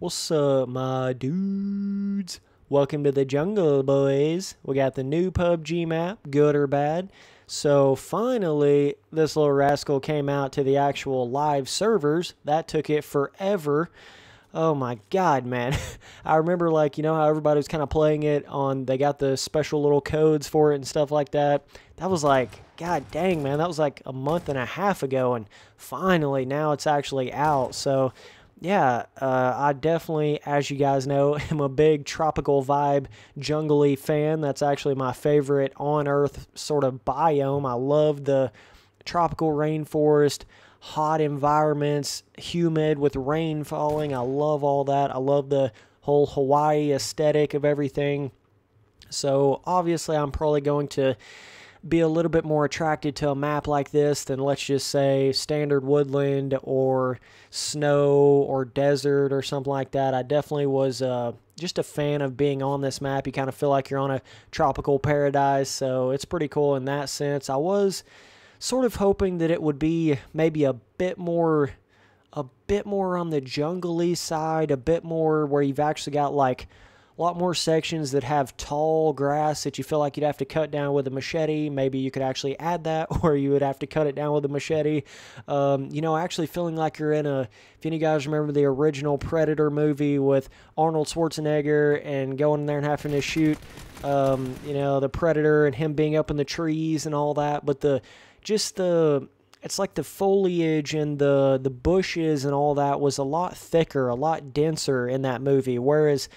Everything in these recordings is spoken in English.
What's up, my dudes? Welcome to the jungle, boys. We got the new PUBG map, good or bad. So finally, this little rascal came out to the actual live servers. That took it forever. Oh my god, man. I remember, like, you know how everybody was kind of playing it on, they got the special little codes for it and stuff like that. That was like, god dang, man, that was like a month and a half ago, and finally, now it's actually out. So yeah, I definitely, as you guys know, am a big tropical vibe, jungly fan. That's actually my favorite on-earth sort of biome. I love the tropical rainforest, hot environments, humid with rain falling. I love all that. I love the whole Hawaii aesthetic of everything. So obviously I'm probably going to be a little bit more attracted to a map like this than, let's just say, standard woodland or snow or desert or something like that. I definitely was just a fan of being on this map. You kind of feel like you're on a tropical paradise, so it's pretty cool in that sense. I was sort of hoping that it would be maybe a bit more on the jungly side, a bit more where you've actually got like a lot more sections that have tall grass that you feel like you'd have to cut down with a machete. Maybe you could actually add that, or you would have to cut it down with a machete. You know, actually feeling like you're in a, if any of you guys remember the original Predator movie with Arnold Schwarzenegger and going in there and having to shoot, you know, the Predator and him being up in the trees and all that. But it's like the foliage and the bushes and all that was a lot thicker, a lot denser in that movie. Whereas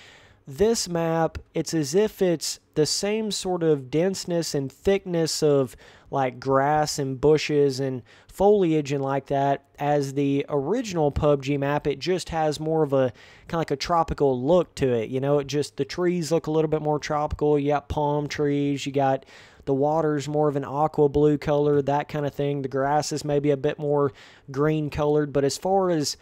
this map, it's as if it's the same sort of denseness and thickness of like grass and bushes and foliage and like that as the original PUBG map. It just has more of a kind of like a tropical look to it. You know, it just, the trees look a little bit more tropical. You got palm trees, you got the water's more of an aqua blue color, that kind of thing. The grass is maybe a bit more green colored, but as far as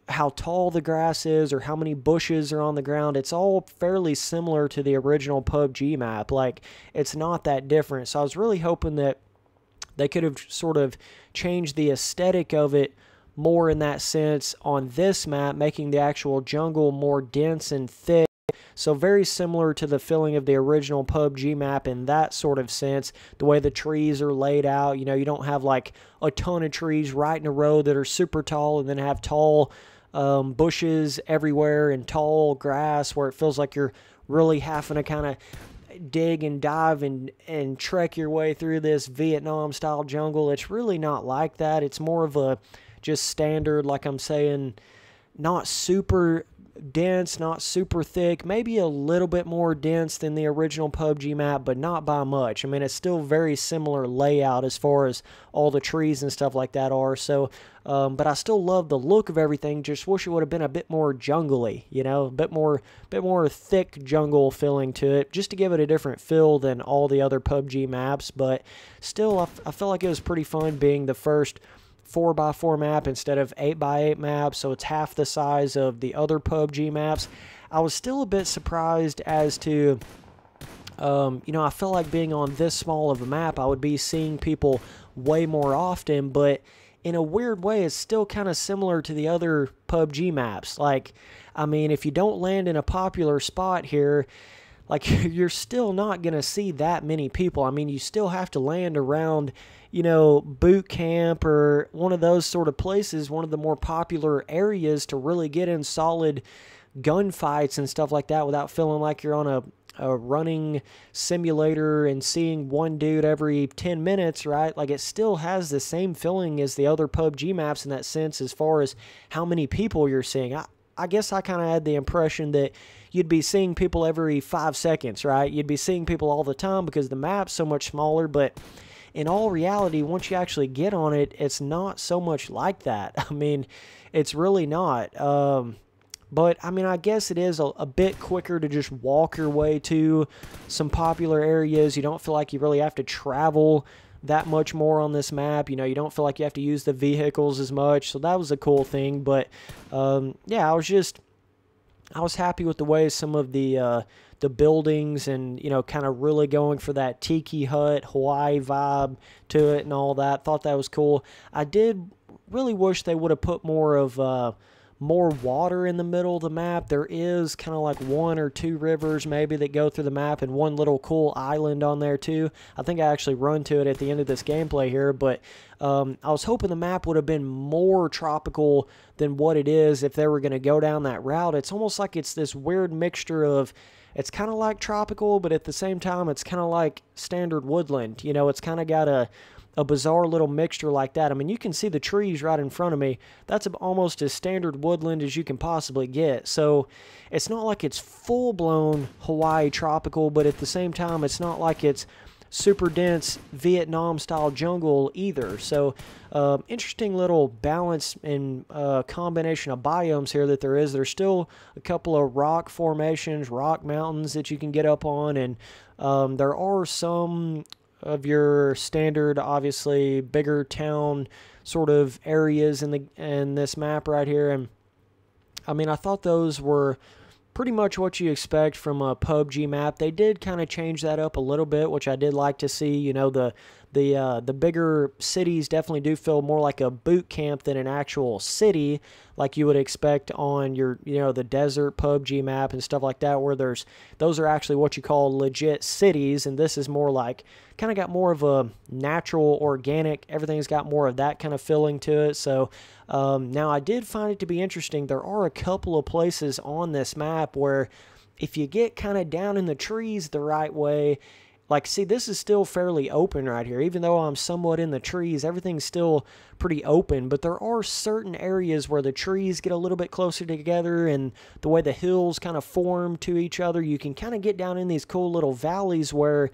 how tall the grass is or how many bushes are on the ground, it's all fairly similar to the original PUBG map. Like, it's not that different. So I was really hoping that they could have sort of changed the aesthetic of it more in that sense on this map, making the actual jungle more dense and thick. So very similar to the feeling of the original PUBG map in that sort of sense. The way the trees are laid out, you know, you don't have like a ton of trees right in a row that are super tall and then have tall bushes everywhere and tall grass where it feels like you're really having to kind of dig and dive and trek your way through this Vietnam style jungle. It's really not like that. It's more of a just standard, like I'm saying, not super dense, not super thick, maybe a little bit more dense than the original PUBG map, but not by much. I mean, it's still very similar layout as far as all the trees and stuff like that are. So, but I still love the look of everything. Just wish it would have been a bit more jungly, you know, a bit more thick jungle feeling to it, just to give it a different feel than all the other PUBG maps. But still, I felt like it was pretty fun being the first 4x4 map instead of 8x8 map, so it's half the size of the other PUBG maps. I was still a bit surprised as to, you know, I felt like being on this small of a map, I would be seeing people way more often, but in a weird way, it's still kind of similar to the other PUBG maps. Like, I mean, if you don't land in a popular spot here, like, you're still not going to see that many people. I mean, you still have to land around, you know, boot camp or one of those sort of places, one of the more popular areas to really get in solid gunfights and stuff like that without feeling like you're on a running simulator and seeing one dude every 10 minutes, right? Like, it still has the same feeling as the other PUBG maps in that sense as far as how many people you're seeing. I guess I kind of had the impression that you'd be seeing people every 5 seconds, right? You'd be seeing people all the time because the map's so much smaller, but in all reality, once you actually get on it, it's not so much like that. I mean, it's really not. But, I mean, I guess it is a bit quicker to just walk your way to some popular areas. You don't feel like you really have to travel that much more on this map. You know, you don't feel like you have to use the vehicles as much. So that was a cool thing. But, yeah, I was happy with the way some of the buildings and, you know, kind of really going for that tiki hut Hawaii vibe to it and all that. Thought that was cool. I did really wish they would have put more of more water in the middle of the map. There is kind of like 1 or 2 rivers maybe that go through the map, and one little cool island on there too. I think I actually run to it at the end of this gameplay here, but I was hoping the map would have been more tropical than what it is if they were going to go down that route. It's almost like it's this weird mixture of, it's kind of like tropical, but at the same time, it's kind of like standard woodland. You know, it's kind of got a bizarre little mixture like that. I mean, you can see the trees right in front of me. That's almost as standard woodland as you can possibly get. So it's not like it's full-blown Hawaii tropical, but at the same time, it's not like it's super dense Vietnam-style jungle either. So interesting little balance and combination of biomes here that there is. There's still a couple of rock formations, rock mountains that you can get up on, and there are some of your standard, obviously, bigger town sort of areas in this map right here. And I mean, I thought those were pretty much what you expect from a PUBG map. They did kind of change that up a little bit, which I did like to see. You know, the bigger cities definitely do feel more like a boot camp than an actual city, like you would expect on your, you know, the desert PUBG map and stuff like that, where those are actually what you call legit cities, and this is more like, kind of got more of a natural, organic, everything's got more of that kind of feeling to it. So now I did find it to be interesting. There are a couple of places on this map where if you get kind of down in the trees the right way, like, see, this is still fairly open right here. Even though I'm somewhat in the trees, everything's still pretty open. But there are certain areas where the trees get a little bit closer together, and the way the hills kind of form to each other, you can kind of get down in these cool little valleys where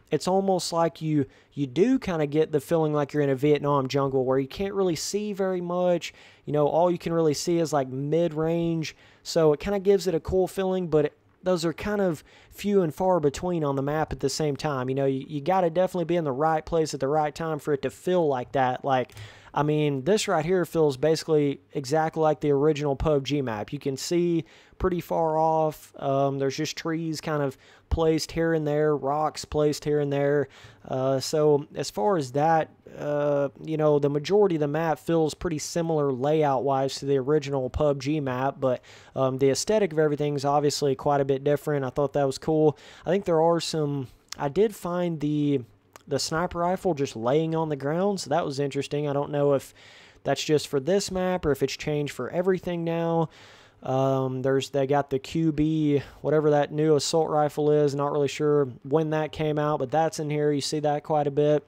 it's almost like you do kind of get the feeling like you're in a Vietnam jungle, where you can't really see very much. You know, all you can really see is like mid-range. So it kind of gives it a cool feeling, but those are kind of few and far between on the map at the same time. You know, you got to definitely be in the right place at the right time for it to feel like that. Like, I mean, this right here feels basically exactly like the original PUBG map. You can see pretty far off. There's just trees kind of placed here and there, rocks placed here and there. So as far as that, you know, the majority of the map feels pretty similar layout-wise to the original PUBG map, but the aesthetic of everything is obviously quite a bit different. I thought that was cool. I think there are some... I did find the sniper rifle just laying on the ground, so that was interesting. I don't know if that's just for this map or if it's changed for everything now. They got the QB, whatever that new assault rifle is. Not really sure when that came out, but that's in here. You see that quite a bit.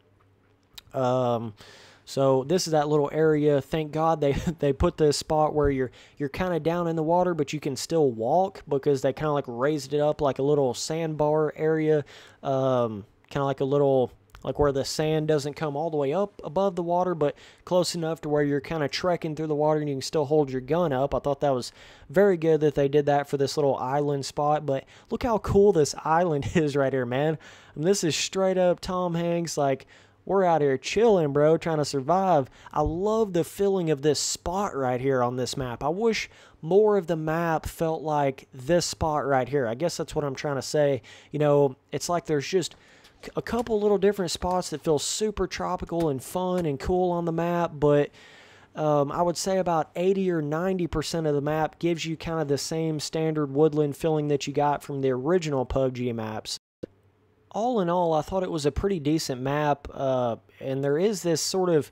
So this is that little area. Thank God they put this spot where you're kind of down in the water, but you can still walk, because they kind of like raised it up like a little sandbar area, kind of like a little, like where the sand doesn't come all the way up above the water, but close enough to where you're kind of trekking through the water and you can still hold your gun up. I thought that was very good that they did that for this little island spot. But look how cool this island is right here, man. And this is straight up Tom Hanks, like, we're out here chilling, bro, trying to survive. I love the feeling of this spot right here on this map. I wish more of the map felt like this spot right here. I guess that's what I'm trying to say. You know, it's like there's just a couple little different spots that feel super tropical and fun and cool on the map, but I would say about 80 or 90% of the map gives you kind of the same standard woodland feeling that you got from the original PUBG maps. All in all, I thought it was a pretty decent map, and there is this sort of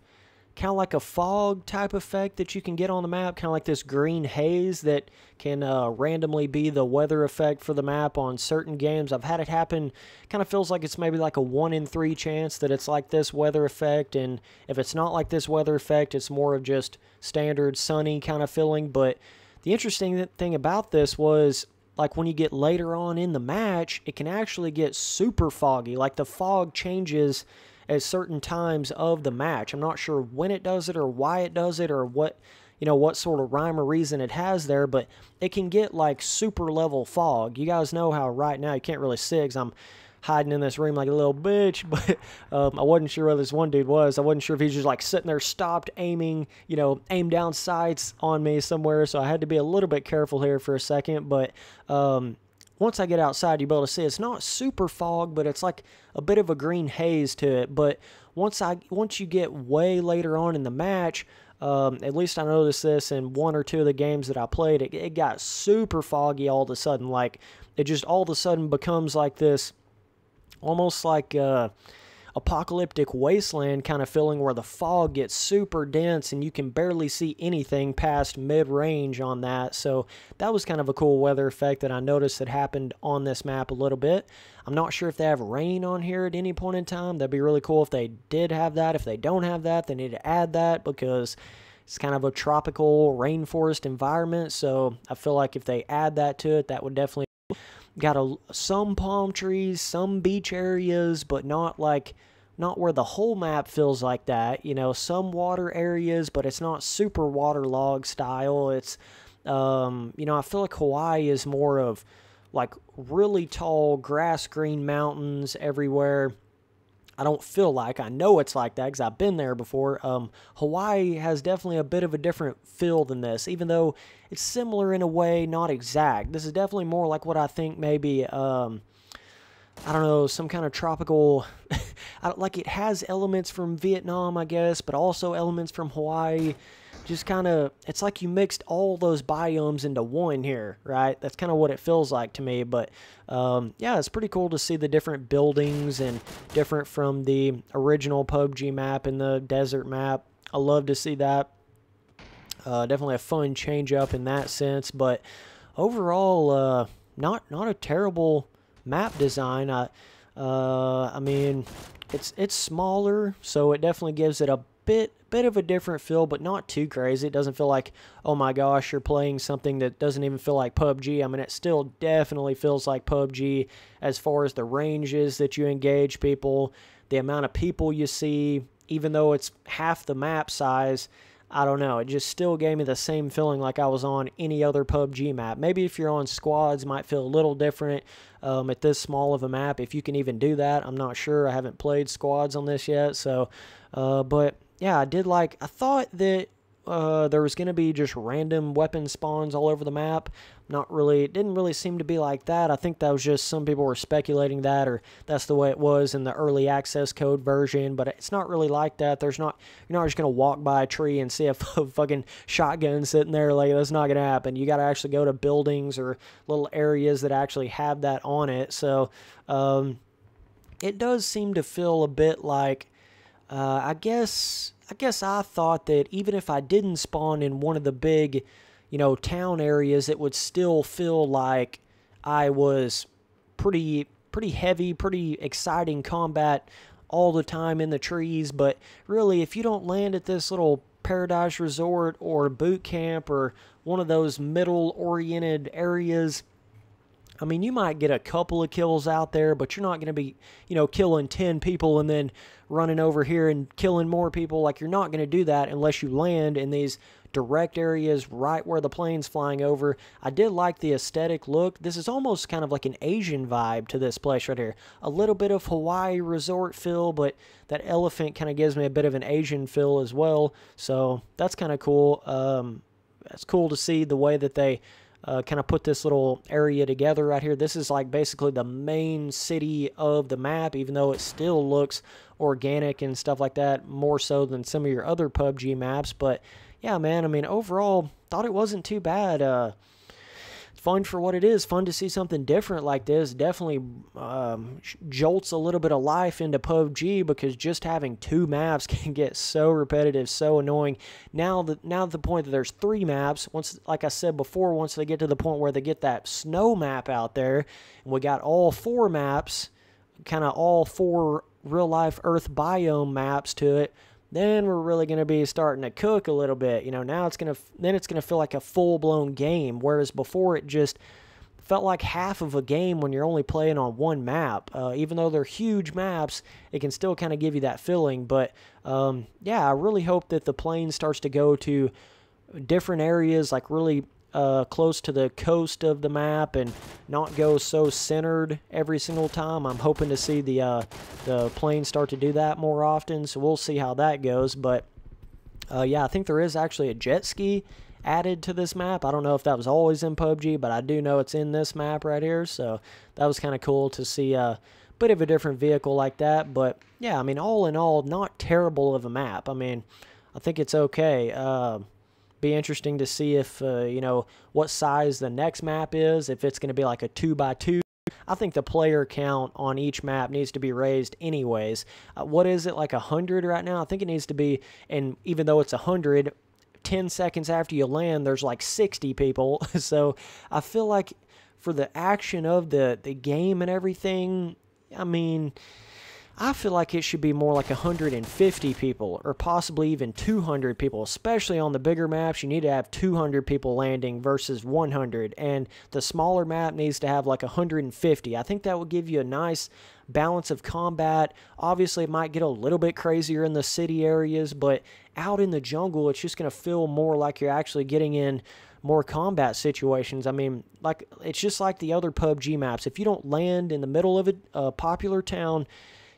kind of like a fog type effect that you can get on the map, kind of like this green haze that can randomly be the weather effect for the map on certain games. I've had it happen, kind of feels like it's maybe like a 1 in 3 chance that it's like this weather effect, and if it's not like this weather effect, it's more of just standard sunny kind of feeling. But the interesting thing about this was, like, when you get later on in the match, it can actually get super foggy. Like, the fog changes at certain times of the match. I'm not sure when it does it or why it does it or what, you know, what sort of rhyme or reason it has there, but it can get like super level fog. You guys know how right now you can't really see because I'm hiding in this room like a little bitch, but I wasn't sure where this one dude was. I wasn't sure if he's just like sitting there stopped aiming, you know, aim down sights on me somewhere, so I had to be a little bit careful here for a second. But once I get outside, you'll be able to see it's not super fog, but it's like a bit of a green haze to it. But once you get way later on in the match, At least I noticed this in one or two of the games that I played. It got super foggy all of a sudden. Like, it just all of a sudden becomes like this, almost like apocalyptic wasteland kind of feeling where the fog gets super dense and you can barely see anything past mid-range on that. So that was kind of a cool weather effect that I noticed that happened on this map a little bit. I'm not sure if they have rain on here at any point in time. That'd be really cool if they did have that. If they don't have that, they need to add that because it's kind of a tropical rainforest environment. So I feel like if they add that to it, that would definitely got some palm trees, some beach areas, but not where the whole map feels like that. You know, some water areas, but it's not super waterlogged style. It's, you know, I feel like Hawaii is more of like really tall grass green mountains everywhere. I don't feel like, I know it's like that because I've been there before. Hawaii has definitely a bit of a different feel than this, even though it's similar in a way, not exact. This is definitely more like what I think maybe, I don't know, some kind of tropical, like it has elements from Vietnam, I guess, but also elements from Hawaii. Just kind of, it's like you mixed all those biomes into one here, right? That's kind of what it feels like to me. But yeah, it's pretty cool to see the different buildings and different from the original PUBG map and the desert map. I love to see that. Definitely a fun change up in that sense. But overall, not a terrible map design. I mean, it's smaller, so it definitely gives it a bit of a different feel, but not too crazy. It doesn't feel like, oh my gosh, you're playing something that doesn't even feel like PUBG. I mean, it still definitely feels like PUBG as far as the ranges that you engage people, the amount of people you see, even though it's half the map size. I don't know. It just still gave me the same feeling like I was on any other PUBG map. Maybe if you're on squads, it might feel a little different at this small of a map. If you can even do that, I'm not sure. I haven't played squads on this yet. So, but yeah, I thought that there was going to be just random weapon spawns all over the map. It didn't really seem to be like that. I think that was just some people were speculating that, or that's the way it was in the early access code version, but it's not really like that. You're not just going to walk by a tree and see a fucking shotgun sitting there. Like, that's not going to happen. You got to actually go to buildings or little areas that actually have that on it. So, it does seem to feel a bit like, I guess I thought that even if I didn't spawn in one of the big, you know, town areas, it would still feel like I was pretty heavy, pretty exciting combat all the time in the trees. But really, if you don't land at this little Paradise Resort or boot camp or one of those middle-oriented areas, I mean, you might get a couple of kills out there, but you're not going to be, you know, killing 10 people and then running over here and killing more people. Like, you're not going to do that unless you land in these direct areas right where the plane's flying over. I did like the aesthetic look. This is almost kind of like an Asian vibe to this place right here. A little bit of Hawaii resort feel, but that elephant kind of gives me a bit of an Asian feel as well. So that's kind of cool. It's cool to see the way that they kind of put this little area together right here. This is like basically the main city of the map, even though it still looks organic and stuff like that, more so than some of your other PUBG maps. But yeah, man, I mean, overall, thought it wasn't too bad. Fun for what it is. Fun to see something different like this. Definitely jolts a little bit of life into PUBG, because just having 2 maps can get so repetitive, so annoying. Now the point that there's 3 maps, once, like I said before, once they get to the point where they get that snow map out there, and we got all 4 maps, kind of all 4 real-life Earth biome maps to it, then we're really going to be starting to cook a little bit. You know, now it's going to feel like a full-blown game, whereas before it just felt like half of a game when you're only playing on one map. Even though they're huge maps, it can still kind of give you that feeling. But yeah, I really hope that the plane starts to go to different areas, like really close to the coast of the map, and not go so centered every single time. I'm hoping to see the planes start to do that more often, so we'll see how that goes. But yeah, I think there is actually a jet ski added to this map. I don't know if that was always in PUBG, but I do know it's in this map right here, so that was kind of cool to see a bit of a different vehicle like that. But yeah, I mean, all in all, not terrible of a map. I mean, I think it's okay. Be interesting to see if, what size the next map is, if it's going to be like a 2x2. I think the player count on each map needs to be raised anyways. What is it, like 100 right now? I think it needs to be, and even though it's 100, 10 seconds after you land, there's like 60 people. So I feel like for the action of the game and everything, I mean, I feel like it should be more like 150 people or possibly even 200 people, especially on the bigger maps. You need to have 200 people landing versus 100, and the smaller map needs to have like 150. I think that would give you a nice balance of combat. Obviously, it might get a little bit crazier in the city areas, but out in the jungle, it's just going to feel more like you're actually getting in more combat situations. I mean, like, it's just like the other PUBG maps. If you don't land in the middle of a popular town,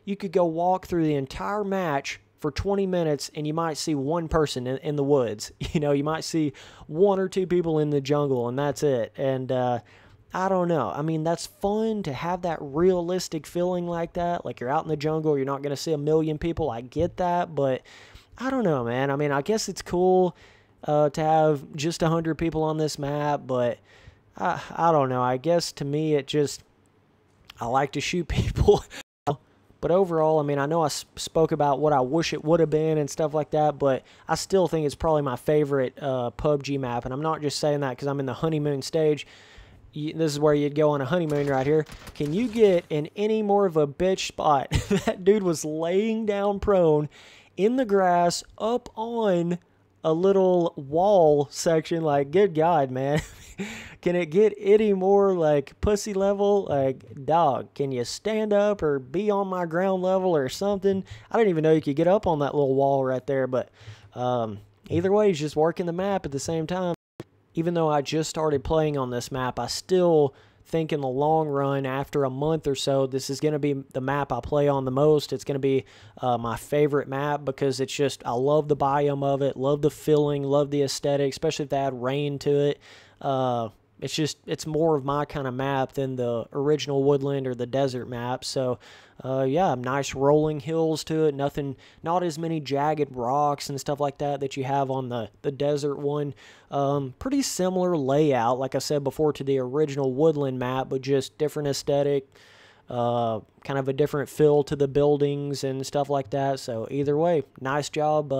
you could go walk through the entire match for 20 minutes and you might see one person in the woods. You might see one or two people in the jungle, and that's it. And I don't know. I mean, that's fun to have that realistic feeling like that. Like, you're out in the jungle, you're not going to see a million people. I get that, but I don't know, man. I mean, I guess it's cool to have just 100 people on this map, but I don't know. I guess to me, I like to shoot people. But overall, I mean, I know I spoke about what I wish it would have been and stuff like that, but I still think it's probably my favorite PUBG map. And I'm not just saying that because I'm in the honeymoon stage. This is where you'd go on a honeymoon right here. Can you get in any more of a bitch spot? That dude was laying down prone in the grass up on a little wall section. Like, good God, man. Can it get any more, like, pussy level? Like, dog, can you stand up or be on my ground level or something? I didn't even know you could get up on that little wall right there, but either way, he's just working the map at the same time. Even though I just started playing on this map, I still think in the long run, after a month or so, this is going to be the map I play on the most. It's going to be my favorite map because it's just, I love the biome of it, love the feeling, love the aesthetic, especially if they add rain to it. It's more of my kind of map than the original woodland or the desert map. So, yeah, nice rolling hills to it. Not as many jagged rocks and stuff like that you have on the desert one. Pretty similar layout, like I said before, to the original woodland map, but just different aesthetic, kind of a different feel to the buildings and stuff like that. So either way, nice job,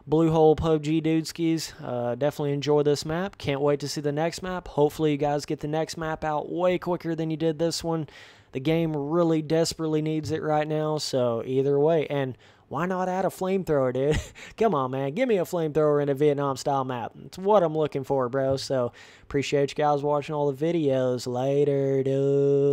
Blue Hole PUBG Dudeskies. Definitely enjoy this map. Can't wait to see the next map. Hopefully you guys get the next map out way quicker than you did this one. The game really desperately needs it right now, so either way. And why not add a flamethrower, dude? Come on, man. Give me a flamethrower in a Vietnam-style map. It's what I'm looking for, bro. So appreciate you guys watching all the videos. Later, dude.